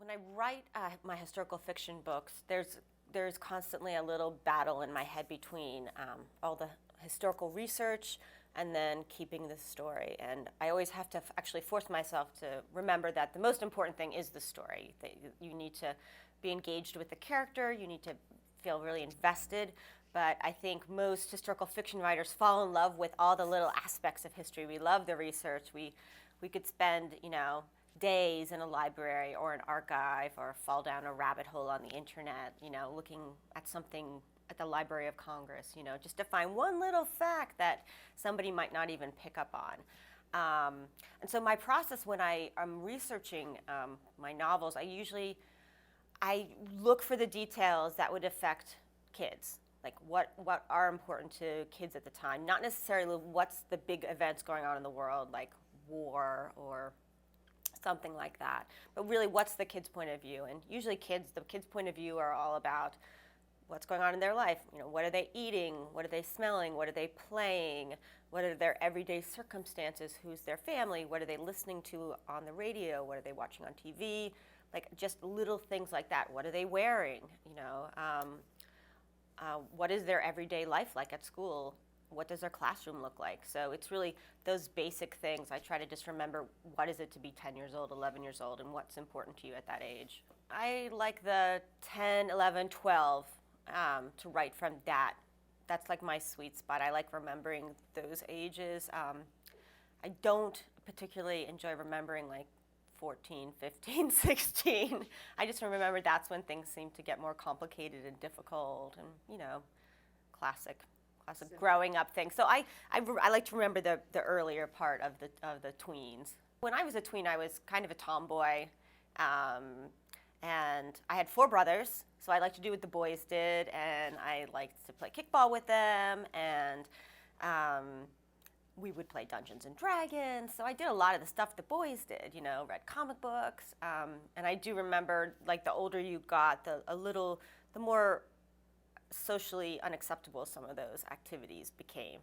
When I write my historical fiction books, there's constantly a little battle in my head between all the historical research and then keeping the story. And I always have to actually force myself to remember that the most important thing is the story. That you need to be engaged with the character, you need to feel really invested. But I think most historical fiction writers fall in love with all the little aspects of history. We love the research. We could spend, days in a library or an archive or fall down a rabbit hole on the internet, looking at something at the Library of Congress, just to find one little fact that somebody might not even pick up on. And so my process when I'm researching my novels, I look for the details that would affect kids. Like what are important to kids at the time, not necessarily what's the big events going on in the world, like war or something like that, but really what's the kid's point of view. And usually the kids' point of view are all about what's going on in their life. What are they eating? What are they smelling? What are they playing? What are their everyday circumstances? Who's their family? What are they listening to on the radio? What are they watching on TV? Like just little things like that. What are they wearing? What is their everyday life like at school? What does their classroom look like? So it's really those basic things. I try to just remember what is it to be 10 years old, 11 years old, and what's important to you at that age. I like the 10, 11, 12 to write from that. That's like my sweet spot. I like remembering those ages. I don't particularly enjoy remembering like 14, 15, 16. I just remember that's when things seem to get more complicated and difficult and, classic growing up thing. So I like to remember the earlier part of the tweens. When I was a tween, I was kind of a tomboy, and I had 4 brothers, so I liked to do what the boys did, and I liked to play kickball with them, and we would play Dungeons and Dragons. So I did a lot of the stuff the boys did, read comic books, and I do remember like the older you got, the more socially unacceptable some of those activities became.